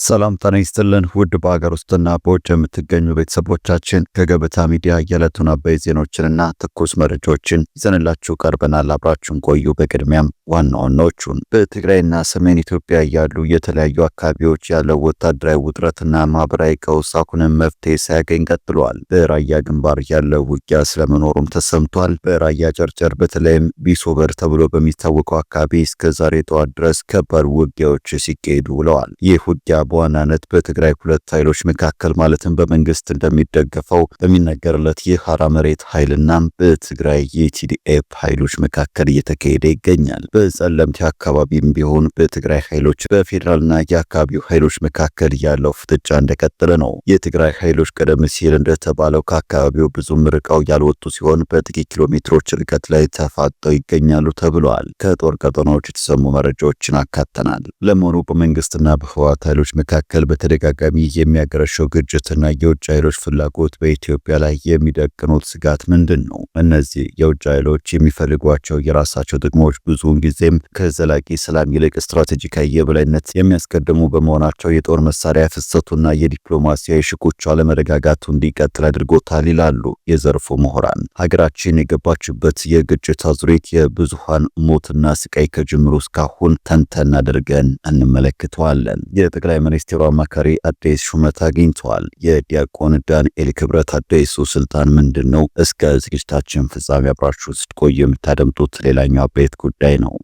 ሰላም ጤና ይስጥልን ውድ በሀገር ውስጥና በውጭ የምትገኙ ቤተሰቦቻችን ከገበታ ሚዲያ የዕለቱን አበይት ዜናዎችንና ትኩስ መረጃዎችን ይዘንላችሁ ቀርበናል። አብራችሁን ቆዩ። በቅድሚያም ዋና ዋናዎቹን በትግራይና ሰሜን ኢትዮጵያ ያሉ የተለያዩ አካባቢዎች ያለው ወታደራዊ ውጥረትና ማህበራዊ ቀውስ አሁንም መፍትሄ ሳያገኝ ቀጥሏል። በራያ ግንባር ያለው ውጊያ ስለመኖሩም ተሰምቷል። በራያ ጨርጨር በተለይም ቢሶበር ተብሎ በሚታወቀው አካባቢ እስከ ዛሬ ጠዋት ድረስ ከባድ ውጊያዎች ሲካሄዱ ውለዋል። ይህ ውጊያ በዋናነት በትግራይ ሁለት ኃይሎች መካከል ማለትም በመንግስት እንደሚደገፈው በሚነገርለት የሐራ መሬት ኃይልና በትግራይ የቲዲኤፍ ኃይሎች መካከል እየተካሄደ ይገኛል። በጸለምት አካባቢም ቢሆን በትግራይ ኃይሎች በፌዴራልና የአካባቢው ኃይሎች መካከል ያለው ፍጥጫ እንደቀጠለ ነው። የትግራይ ኃይሎች ቀደም ሲል እንደተባለው ከአካባቢው ብዙም ርቀው ያልወጡ ሲሆን በጥቂት ኪሎ ሜትሮች ርቀት ላይ ተፋጠው ይገኛሉ ተብሏል። ከጦር ቀጠናዎች የተሰሙ መረጃዎችን አካተናል። ለመሆኑ በመንግስትና በህወሓት ኃይሎች መካከል በተደጋጋሚ የሚያገረሸው ግጭትና የውጭ ኃይሎች ፍላጎት በኢትዮጵያ ላይ የሚደቅኑት ስጋት ምንድን ነው? እነዚህ የውጭ ኃይሎች የሚፈልጓቸው የራሳቸው ጥቅሞች ብዙውን ጊዜም ከዘላቂ ሰላም ይልቅ ስትራቴጂካዊ የበላይነት የሚያስቀድሙ በመሆናቸው የጦር መሳሪያ ፍሰቱና የዲፕሎማሲያዊ ሽኩቻ አለመረጋጋቱ እንዲቀጥል አድርጎታል ይላሉ የዘርፉ ምሁራን። ሀገራችን የገባችበት የግጭት አዙሪት የብዙሃን ሞትና ስቃይ ከጅምሩ እስካሁን ተንተን አድርገን እንመለከተዋለን። የጠቅላይ ሚኒስትሩ አማካሪ አዲስ ሹመት አግኝተዋል። የዲያቆን ዳንኤል ክብረት አዲሱ ስልጣን ምንድን ነው? እስከ ዝግጅታችን ፍጻሜ አብራችሁ ስትቆዩ የምታደምጡት ሌላኛው አበይት ጉዳይ ነው።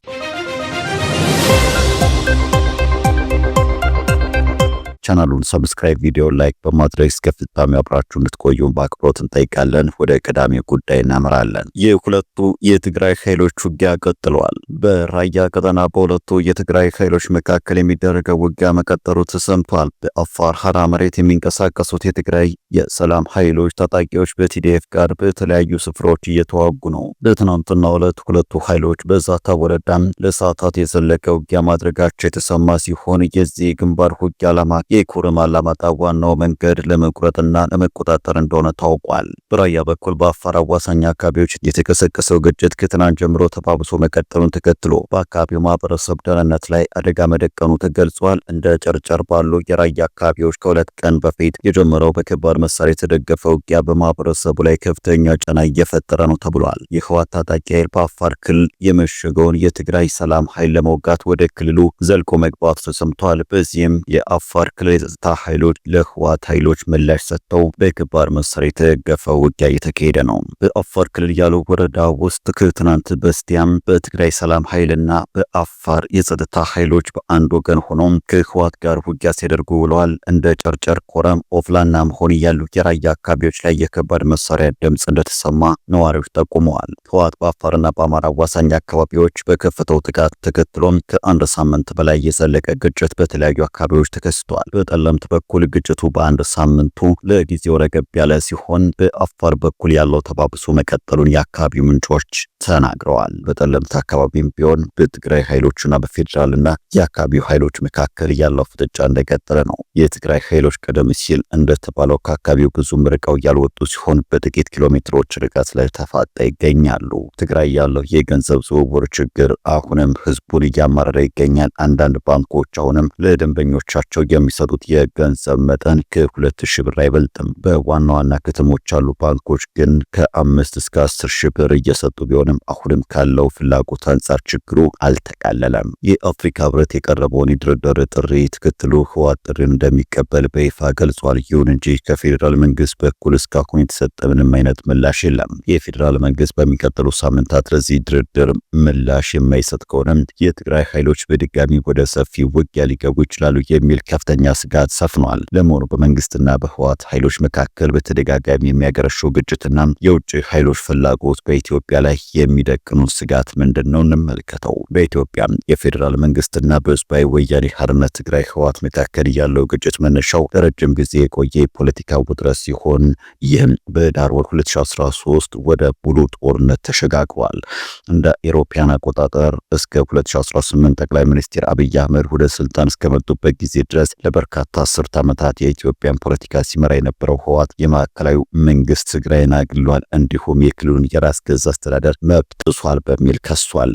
ቻናሉን ሰብስክራይብ፣ ቪዲዮ ላይክ በማድረግ እስከ ፍጻሜው አብራችሁ እንድትቆዩ በአክብሮት እንጠይቃለን። ወደ ቀዳሚው ጉዳይ እናመራለን። የሁለቱ የትግራይ ኃይሎች ውጊያ ቀጥሏል። በራያ ቀጠና በሁለቱ የትግራይ ኃይሎች መካከል የሚደረገው ውጊያ መቀጠሉ ተሰምቷል። በአፋር ሐራ መሬት የሚንቀሳቀሱት የትግራይ የሰላም ኃይሎች ታጣቂዎች በቲዲኤፍ ጋር በተለያዩ ስፍራዎች እየተዋጉ ነው። በትናንትናው ዕለት ሁለቱ ኃይሎች በዛታ ወረዳም ለሰዓታት የዘለቀ ውጊያ ማድረጋቸው የተሰማ ሲሆን የዚህ ግንባር ውጊያ ዓላማ የኮረም አላማጣ ዋናው መንገድ ለመቁረጥና ለመቆጣጠር እንደሆነ ታውቋል። በራያ በኩል በአፋር አዋሳኝ አካባቢዎች የተቀሰቀሰው ግጭት ከትናንት ጀምሮ ተባብሶ መቀጠሉን ተከትሎ በአካባቢው ማህበረሰብ ደህንነት ላይ አደጋ መደቀኑ ተገልጿል። እንደ ጨርጨር ባሉ የራያ አካባቢዎች ከሁለት ቀን በፊት የጀመረው በከባድ መሳሪያ የተደገፈ ውጊያ በማህበረሰቡ ላይ ከፍተኛ ጫና እየፈጠረ ነው ተብሏል። የህወሓት ታጣቂ ኃይል በአፋር ክልል የመሸገውን የትግራይ ሰላም ኃይል ለመውጋት ወደ ክልሉ ዘልቆ መግባቱ ተሰምቷል። በዚህም የአፋር ክልል የጸጥታ ኃይሎች ለህወሓት ኃይሎች ምላሽ ሰጥተው በከባድ መሳሪያ የተደገፈ ውጊያ እየተካሄደ ነው። በአፋር ክልል ያለው ወረዳ ውስጥ ከትናንት በስቲያም በትግራይ ሰላም ኃይልና በአፋር የጸጥታ ኃይሎች በአንድ ወገን ሆነው ከህወሓት ጋር ውጊያ ሲያደርጉ ውለዋል። እንደ ጨርጨር፣ ኮረም፣ ኦፍላና መሆን ያሉ የራያ አካባቢዎች ላይ የከባድ መሳሪያ ድምጽ እንደተሰማ ነዋሪዎች ጠቁመዋል። ህወሓት በአፋርና በአማራ አዋሳኝ አካባቢዎች በከፈተው ጥቃት ተከትሎም ከአንድ ሳምንት በላይ የዘለቀ ግጭት በተለያዩ አካባቢዎች ተከስቷል። በጠለምት በኩል ግጭቱ በአንድ ሳምንቱ ለጊዜው ረገብ ያለ ሲሆን በአፋር በኩል ያለው ተባብሶ መቀጠሉን የአካባቢው ምንጮች ተናግረዋል። በጠለምት አካባቢም ቢሆን በትግራይ ኃይሎችና በፌዴራልና የአካባቢው ኃይሎች መካከል ያለው ፍጥጫ እንደቀጠለ ነው። የትግራይ ኃይሎች ቀደም ሲል እንደተባለው ከአካባቢው ብዙም ርቀው ያልወጡ ሲሆን በጥቂት ኪሎ ሜትሮች ርቀት ላይ ተፋጠ ይገኛሉ። ትግራይ ያለው የገንዘብ ዝውውር ችግር አሁንም ህዝቡን እያማረረ ይገኛል። አንዳንድ ባንኮች አሁንም ለደንበኞቻቸው የሚሰጡት የገንዘብ መጠን ከ2000 ብር አይበልጥም። በዋና ዋና ከተሞች ያሉ ባንኮች ግን ከ5 እስከ 10 ሺህ ብር እየሰጡ ቢሆንም አሁንም ካለው ፍላጎት አንጻር ችግሩ አልተቃለለም። የአፍሪካ ህብረት የቀረበውን የድርድር ጥሪ ተከትሎ ህወሓት ጥሪን እንደሚቀበል በይፋ ገልጿል። ይሁን እንጂ ከፌዴራል መንግስት በኩል እስካሁን የተሰጠ ምንም አይነት ምላሽ የለም። የፌዴራል መንግስት በሚቀጥሉ ሳምንታት ለዚህ ድርድር ምላሽ የማይሰጥ ከሆነ የትግራይ ኃይሎች በድጋሚ ወደ ሰፊ ውጊያ ሊገቡ ይችላሉ የሚል ከፍተኛ ስጋት ሰፍኗል። ለመሆኑ በመንግስትና በህወሓት ኃይሎች መካከል በተደጋጋሚ የሚያገረሸው ግጭትና የውጭ ኃይሎች ፍላጎት በኢትዮጵያ ላይ የሚደቅኑት ስጋት ምንድነው? እንመልከተው። በኢትዮጵያ የፌዴራል መንግስትና በህዝባዊ ወያኔ ሓርነት ትግራይ ህወሓት መካከል ያለው ግጭት መነሻው ለረጅም ጊዜ የቆየ ፖለቲካ ውጥረት ሲሆን ይህም በዳር ወር 2013 ወደ ሙሉ ጦርነት ተሸጋግሯል። እንደ አውሮፓውያን አቆጣጠር እስከ 2018 ጠቅላይ ሚኒስትር አብይ አህመድ ወደ ስልጣን እስከመጡበት ጊዜ ድረስ ለበርካታ አስርት ዓመታት የኢትዮጵያን ፖለቲካ ሲመራ የነበረው ህወሓት የማዕከላዊ መንግስት ትግራይን አግሏል፣ እንዲሁም የክልሉን የራስ ገዝ አስተዳደር መብት ጥሷል በሚል ከሷል።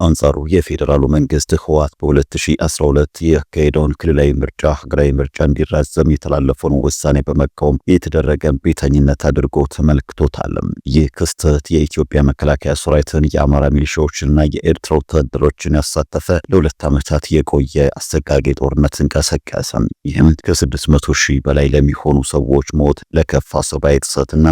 አንጻሩ የፌዴራሉ መንግስት ህወሓት በ2012 ያካሄደውን ክልላዊ ምርጫ ሀገራዊ ምርጫ እንዲራዘም የተላለፈውን ውሳኔ በመቃወም የተደረገ ቤተኝነት አድርጎ ተመልክቶታል። ይህ ክስተት የኢትዮጵያ መከላከያ ሰራዊትን፣ የአማራ ሚሊሻዎችንና የኤርትራ ወታደሮችን ያሳተፈ ለ2 ዓመታት የቆየ አሰቃቂ ጦርነት እንቀሰቀሰ። ይህም ከ600 ሺህ በላይ ለሚሆኑ ሰዎች ሞት፣ ለከፋ ሰብአዊ ጥሰትና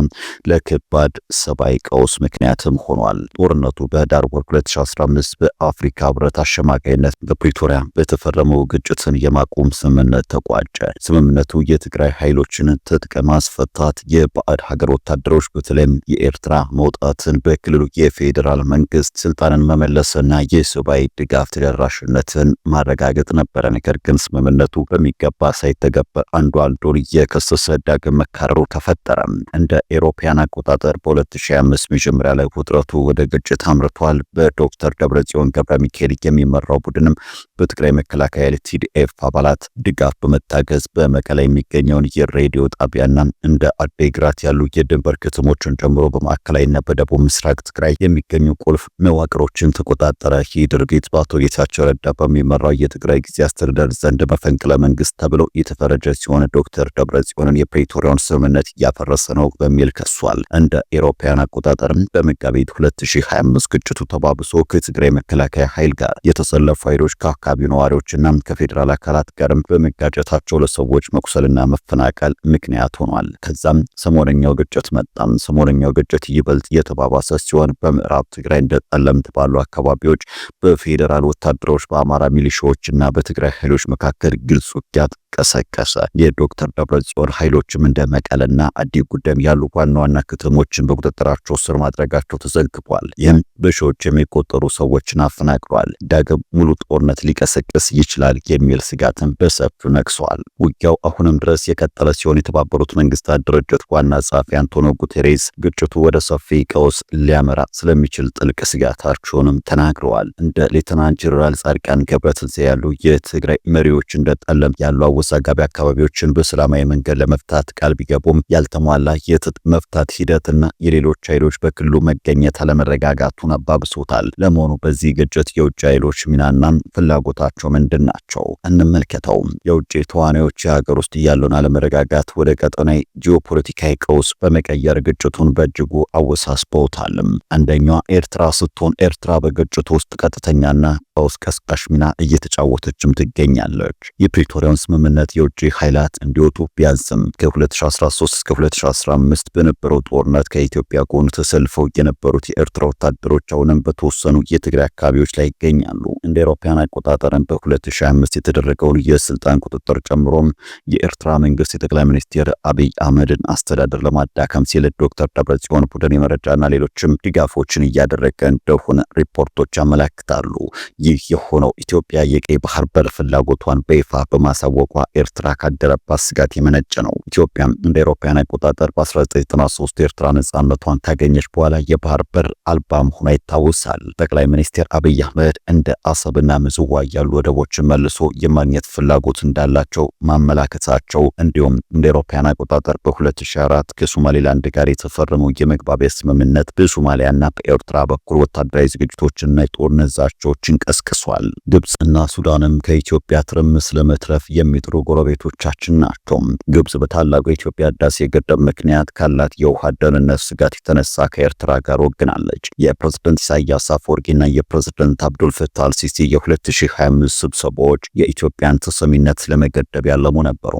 ለከባድ ሰብአዊ ቀውስ ምክንያትም ሆኗል። ጦርነቱ በህዳር ወር 2015 በአፍሪካ ህብረት አሸማጋይነት በፕሪቶሪያ በተፈረመው ግጭትን የማቆም ስምምነት ተቋጨ። ስምምነቱ የትግራይ ኃይሎችን ትጥቅ ማስፈታት፣ የባዕድ ሀገር ወታደሮች በተለይም የኤርትራ መውጣትን፣ በክልሉ የፌዴራል መንግስት ስልጣንን መመለስና የሰብአዊ ድጋፍ ተደራሽነትን ማረጋገጥ ነበረ። ነገር ግን ስምምነቱ በሚገባ ሳይተገበር አንዱ አንዱን እየከሰሰ ዳግም መካረሩ ተፈጠረ። እንደ ኤሮፓያን አቆጣጠር በ2025 መጀመሪያ ላይ ውጥረቱ ወደ ግጭት አምርቷል። በዶክተር ደብረጽዮን ገብረ ሚካኤል የሚመራው ቡድንም በትግራይ መከላከያ ቲዲኤፍ አባላት ድጋፍ በመታገዝ በመቀሌ የሚገኘውን የሬዲዮ ጣቢያና እንደ አዴግራት ያሉ የድንበር ከተሞችን ጨምሮ በማዕከላዊና በደቡብ ምስራቅ ትግራይ የሚገኙ ቁልፍ መዋቅሮችን ተቆጣጠረ። ይህ ድርጊት በአቶ ጌታቸው ረዳ በሚመራው የትግራይ ጊዜያዊ አስተዳደር ዘንድ መፈንቅለ መንግስት ተብሎ የተፈረጀ ሲሆን ዶክተር ደብረጽዮንን የፕሪቶሪያውን ስምምነት እያፈረሰ ነው በሚል ከሷል። እንደ ኤሮፓያን አቆጣጠር በመጋቢት 2025 ግጭቱ ተባብሶ ከትግራይ መከላከያ ኃይል ጋር የተሰለፉ ኃይሎች ከአካባቢው ነዋሪዎችና ከፌዴራል አካላት ጋርም በመጋጨታቸው ለሰዎች መቁሰልና መፈናቀል ምክንያት ሆኗል። ከዛም ሰሞነኛው ግጭት መጣም። ሰሞነኛው ግጭት ይበልጥ የተባባሰ ሲሆን በምዕራብ ትግራይ እንደ ጠለምት ባሉ አካባቢዎች በፌዴራል ወታደሮች፣ በአማራ ሚሊሻዎችና በትግራይ ኃይሎች መካከል ግልጽ ውጊያ ቀሰቀሰ። የዶክተር ደብረጽዮን ኃይሎችም እንደ መቀለና አዲ ጉደም ያሉ ዋና ዋና ከተሞችን በቁጥጥራቸው ስር ማድረጋቸው ተዘግቧል። ይህም በሺዎች የሚቆጠሩ ሰዎችን አፈናቅሏል። ዳግም ሙሉ ጦርነት ሊቀሰቅስ ይችላል የሚል ስጋትን በሰፊው ነግሷል። ውጊያው አሁንም ድረስ የቀጠለ ሲሆን የተባበሩት መንግስታት ድርጅት ዋና ጸሐፊ አንቶኒዮ ጉቴሬስ ግጭቱ ወደ ሰፊ ቀውስ ሊያመራ ስለሚችል ጥልቅ ስጋታቸውንም ተናግረዋል። እንደ ሌተናንት ጄኔራል ጻድቃን ገብረትንሳኤ ያሉ የትግራይ መሪዎች እንደ ጠለምት ያሉ አወዛጋቢ አካባቢዎችን በሰላማዊ መንገድ ለመፍታት ቃል ቢገቡም ያልተሟላ የትጥቅ መፍታት ሂደትና የሌሎች ኃይሎች በክልሉ መገኘት አለመረጋጋቱን አባብሶታል። ለመሆኑ በዚህ ግጭት የውጭ ኃይሎች ሚናና ፍላጎታቸው ምንድን ናቸው? እንመልከተው። የውጭ ተዋናዮች የሀገር ውስጥ ያለውን አለመረጋጋት ወደ ቀጠናዊ ጂኦፖለቲካዊ ቀውስ በመቀየር ግጭቱን በእጅጉ አወሳስበውታል። አንደኛዋ ኤርትራ ስትሆን ኤርትራ በግጭቱ ውስጥ ቀጥተኛና ቀውስ ቀስቃሽ ሚና እየተጫወተችም ትገኛለች። የፕሪቶሪያውን ስምምነት የውጭ ኃይላት እንዲወጡ ቢያዝም ከ2013 እስከ 2015 በነበረው ጦርነት ከኢትዮጵያ ጎን ተሰልፈው የነበሩት የኤርትራ ወታደሮች አሁንም በተወሰኑ የትግራይ አካባቢዎች ላይ ይገኛሉ። እንደ አውሮፓውያን አቆጣጠርን በ2025 የተደረገውን የስልጣን ቁጥጥር ጨምሮም የኤርትራ መንግስት የጠቅላይ ሚኒስትር አብይ አህመድን አስተዳደር ለማዳከም ሲል ዶክተር ደብረጽዮን ቡድን የመረጃና ሌሎችም ድጋፎችን እያደረገ እንደሆነ ሪፖርቶች ያመለክታሉ። ይህ የሆነው ኢትዮጵያ የቀይ ባህር በር ፍላጎቷን በይፋ በማሳወቋ ኤርትራ ካደረባት ስጋት የመነጨ ነው። ኢትዮጵያ እንደ አውሮፓውያን አቆጣጠር በ1993 ኤርትራ ነጻነቷን ካገኘች በኋላ የባህር በር አልባ መሆኗ ይታወሳል። ጠቅላይ ሚኒስትር አብይ አህመድ እንደ አሰብና ምጽዋ ያሉ ወደቦችን መልሶ የማግኘት ፍላጎት እንዳላቸው ማመላከታቸው እንዲሁም እንደ አውሮፓውያን አቆጣጠር በ2004 ከሶማሌላንድ ጋር የተፈረመው የመግባቢያ ስምምነት በሶማሊያና በኤርትራ በኩል ወታደራዊ ዝግጅቶችና የጦርነት ዛቻዎችን ቀስቅሷል። ግብጽና ሱዳንም ከኢትዮጵያ ትርምስ ለመትረፍ የሚጥሩ ጎረቤቶቻችን ናቸው። ግብጽ በታላቁ የኢትዮጵያ ህዳሴ ግድብ ምክንያት ካላት የውሃ ደህንነት ስጋት የተነሳ ከኤርትራ ጋር ወግናለች። የፕሬዝዳንት ኢሳያስ አፈወርቂና የፕሬዝዳንት አብዱል ፈታህ አልሲሲ የ2025 ስብሰባዎች የኢትዮጵያን ተሰሚነት ለመገደብ ያለሙ ነበሩ።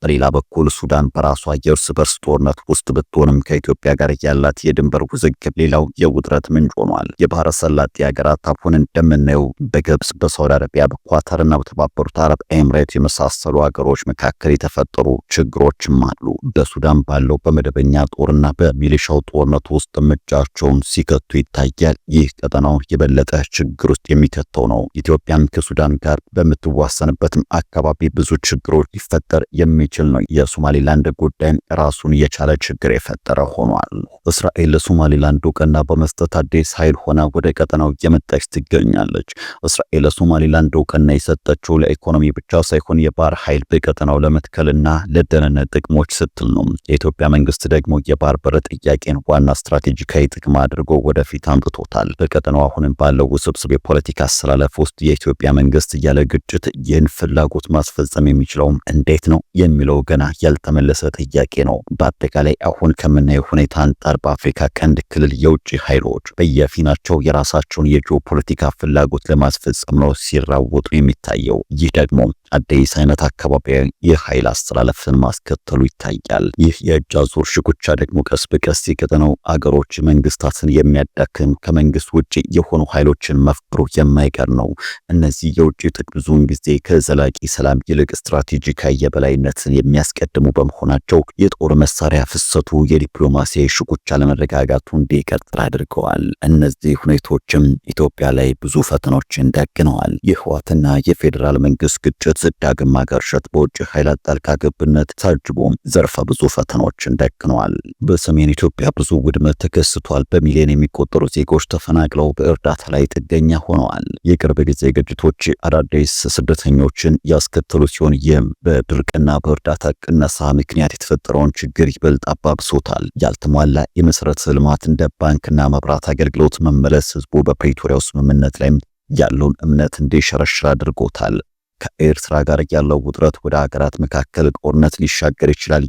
በሌላ በኩል ሱዳን በራሷ የእርስ በርስ ጦርነት ውስጥ ብትሆንም ከኢትዮጵያ ጋር ያላት የድንበር ውዝግብ ሌላው የውጥረት ምንጭ ሆኗል። የባህረ ሰላጤ ሀገራት አሁን እንደምናየው በግብጽ፣ በሳውዲ አረቢያ፣ በኳታርና በተባበሩት አረብ ኤምሬት የመሳሰሉ ሀገሮች መካከል የተፈጠሩ ችግሮችም አሉ። በሱዳን ባለው በመደበኛ ጦርና በሚሊሻው ጦርነት ውስጥ እጃቸውን ሲከቱ ይታያል። ይህ ቀጠናው የበለጠ ችግር ውስጥ የሚከተው ነው። ኢትዮጵያም ከሱዳን ጋር በምትዋሰንበትም አካባቢ ብዙ ችግሮች ሊፈጠር የሚችል ነው። የሶማሊላንድ ጉዳይ ራሱን የቻለ ችግር የፈጠረ ሆኗል። እስራኤል ለሶማሊላንድ እውቅና በመስጠት አዲስ ኃይል ሆና ወደ ቀጠናው እየመጣች ትገኛለች። እስራኤል ለሶማሊላንድ እውቅና የሰጠችው ለኢኮኖሚ ብቻ ሳይሆን የባህር ኃይል በቀጠናው ለመትከልና ለደህንነት ጥቅሞች ስትል ነው። የኢትዮጵያ መንግስት ደግሞ የባህር በር ጥያቄን ዋና ስትራቴጂካዊ ጥቅም አድርጎ ወደፊት አምጥቶታል። በቀጠናው አሁንም ባለው ውስብስብ የፖለቲካ አሰላለፍ ውስጥ የኢትዮጵያ መንግስት ያለ ግጭት ይህን ፍላጎት ማስፈጸም የሚችለው እንዴት ነው የሚለው ገና ያልተመለሰ ጥያቄ ነው። በአጠቃላይ አሁን ከምናየው ሁኔታ አንጻር በአፍሪካ ቀንድ ክልል የውጭ ኃይሎች በየፊናቸው የራሳቸውን የጂኦፖለቲካ ፍላጎት ለማስፈጸም ነው ሲራወጡ የሚታየው። ይህ ደግሞ አዲስ አይነት አካባቢያዊ የኃይል አስተላለፍን ማስከተሉ ይታያል። ይህ የእጅ አዙር ሽኩቻ ደግሞ ቀስ በቀስ የቀጠናው አገሮች መንግስታትን የሚያዳክም ከመንግስት ውጭ የሆኑ ኃይሎችን መፍጠሩ የማይቀር ነው። እነዚህ የውጭ ጥቅም ብዙውን ጊዜ ከዘላቂ ሰላም ይልቅ ስትራቴጂካዊ የበላይነትን የሚያስቀድሙ በመሆናቸው የጦር መሳሪያ ፍሰቱ የዲፕሎማሲያዊ ሽኩቻ ለመረጋጋቱ እንዲቀጥል አድርገዋል። እነዚህ ሁኔታዎችም ኢትዮጵያ ላይ ብዙ ፈተናዎችን ደግነዋል። የህወሓትና የፌዴራል መንግስት ግጭት ዳግም ማገርሸት በውጭ ኃይላት ጣልቃ ገብነት ታጅቦ ዘርፈ ብዙ ፈተናዎችን ደቅነዋል። በሰሜን ኢትዮጵያ ብዙ ውድመት ተከስቷል። በሚሊዮን የሚቆጠሩ ዜጎች ተፈናቅለው በእርዳታ ላይ ጥገኛ ሆነዋል። የቅርብ ጊዜ ግጭቶች አዳዲስ ስደተኞችን ያስከተሉ ሲሆን ይህም በድርቅና በእርዳታ ቅነሳ ምክንያት የተፈጠረውን ችግር ይበልጥ አባብሶታል። ያልተሟላ የመሰረተ ልማት እንደ ባንክና መብራት አገልግሎት መመለስ ህዝቡ በፕሪቶሪያው ስምምነት ላይ ያለውን እምነት እንዲሸረሽር አድርጎታል። ከኤርትራ ጋር ያለው ውጥረት ወደ ሀገራት መካከል ጦርነት ሊሻገር ይችላል።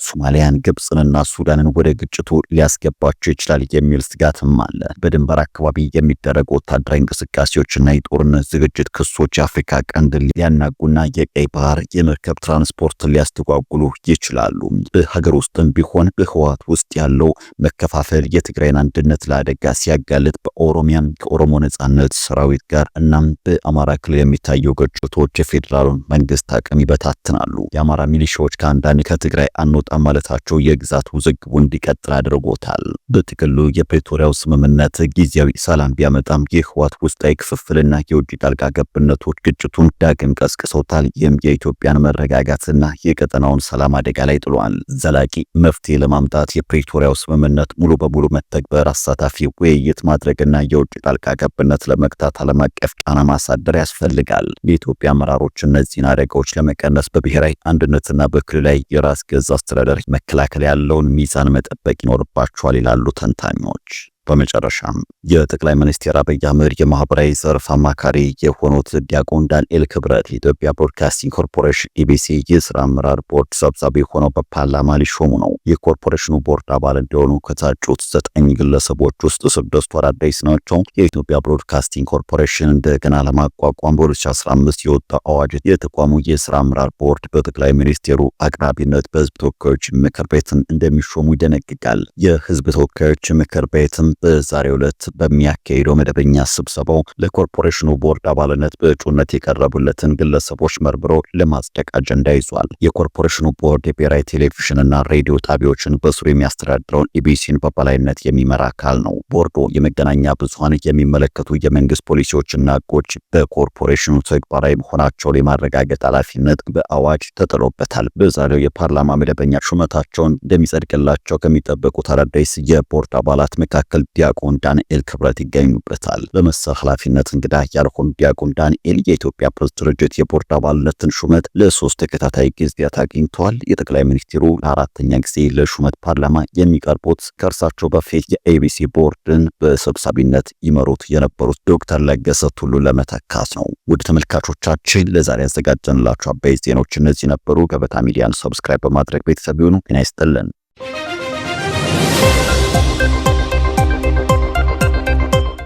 ሶማሊያን፣ ግብጽንና ሱዳንን ወደ ግጭቱ ሊያስገባቸው ይችላል የሚል ስጋትም አለ። በድንበር አካባቢ የሚደረጉ ወታደራዊ እንቅስቃሴዎችና የጦርነት ዝግጅት ክሶች የአፍሪካ ቀንድ ሊያናጉና የቀይ ባህር የመርከብ ትራንስፖርት ሊያስተጓጉሉ ይችላሉ። በሀገር ውስጥም ቢሆን በህወሓት ውስጥ ያለው መከፋፈል የትግራይን አንድነት ለአደጋ ሲያጋልጥ፣ በኦሮሚያም ከኦሮሞ ነጻነት ሰራዊት ጋር እናም በአማራ ክልል የሚታየው ግጭቶች የፌዴራሉን መንግስት አቅም ይበታትናሉ። የአማራ ሚሊሻዎች ከአንዳንድ ከትግራይ አንወጣም ማለታቸው የግዛት ውዝግቡ እንዲቀጥል አድርጎታል። በጥቅሉ የፕሪቶሪያው ስምምነት ጊዜያዊ ሰላም ቢያመጣም የህወሓት ውስጣዊ ክፍፍልና የውጭ ጣልቃ ገብነቶች ግጭቱን ዳግም ቀስቅሰውታል። ይህም የኢትዮጵያን መረጋጋትና የቀጠናውን ሰላም አደጋ ላይ ጥሏል። ዘላቂ መፍትሄ ለማምጣት የፕሪቶሪያው ስምምነት ሙሉ በሙሉ መተግበር፣ አሳታፊ ውይይት ማድረግና የውጭ ጣልቃ ገብነት ለመግታት ዓለም አቀፍ ጫና ማሳደር ያስፈልጋል። የኢትዮጵያ አመራሮች እነዚህን አደጋዎች ለመቀነስ በብሔራዊ አንድነትና በክልላዊ የራስ ገዝ አስተዳደር መከላከል ያለውን ሚዛን መጠበቅ ይኖርባቸዋል ይላሉ ተንታኞች። በመጨረሻም የጠቅላይ ሚኒስትር አብይ አህመድ የማህበራዊ ዘርፍ አማካሪ የሆኑት ዲያቆን ዳንኤል ክብረት የኢትዮጵያ ብሮድካስቲንግ ኮርፖሬሽን ኢቢሲ የስራ አመራር ቦርድ ሰብሳቢ ሆነው በፓርላማ ሊሾሙ ነው። የኮርፖሬሽኑ ቦርድ አባል እንዲሆኑ ከታጩት 9 ግለሰቦች ውስጥ 6 አዳዲስ ናቸው። የኢትዮጵያ ብሮድካስቲንግ ኮርፖሬሽን እንደገና ለማቋቋም በ2015 የወጣው አዋጅ የተቋሙ የስራ አመራር ቦርድ በጠቅላይ ሚኒስትሩ አቅራቢነት በህዝብ ተወካዮች ምክር ቤትን እንደሚሾሙ ይደነግጋል። የህዝብ ተወካዮች ምክር ቤትም በዛሬው ዕለት በሚያካሂደው መደበኛ ስብሰባው ለኮርፖሬሽኑ ቦርድ አባልነት በእጩነት የቀረቡለትን ግለሰቦች መርምሮ ለማጽደቅ አጀንዳ ይዟል። የኮርፖሬሽኑ ቦርድ የብሔራዊ ቴሌቪዥንና ሬዲዮ ጣቢያዎችን በስሩ የሚያስተዳድረውን ኢቢሲን በበላይነት የሚመራ አካል ነው። ቦርዱ የመገናኛ ብዙሃን የሚመለከቱ የመንግስት ፖሊሲዎችና ህጎች በኮርፖሬሽኑ ተግባራዊ መሆናቸውን የማረጋገጥ ኃላፊነት በአዋጅ ተጥሎበታል። በዛሬው የፓርላማ መደበኛ ሹመታቸውን እንደሚጸድቅላቸው ከሚጠበቁት አዳዲስ የቦርድ አባላት መካከል ዲያቆን ዳንኤል ክብረት ይገኙበታል። በመሰል ኃላፊነት እንግዳ ያልሆኑ ዲያቆን ዳንኤል የኢትዮጵያ ፕሬስ ድርጅት የቦርድ አባልነትን ሹመት ለ3 ተከታታይ ጊዜያት አግኝተዋል። የጠቅላይ ሚኒስትሩ ለ4ኛ ጊዜ ለሹመት ፓርላማ የሚቀርቡት ከእርሳቸው በፊት የኤቢሲ ቦርድን በሰብሳቢነት ይመሩት የነበሩት ዶክተር ለገሰ ቱሉ ለመተካት ነው። ውድ ተመልካቾቻችን ለዛሬ ያዘጋጀንላችሁ አበይት ዜናዎች እነዚህ ነበሩ። ገበታ ሚዲያን ሰብስክራይብ በማድረግ ቤተሰብ ይሁኑ። ጤና ይስጥልን።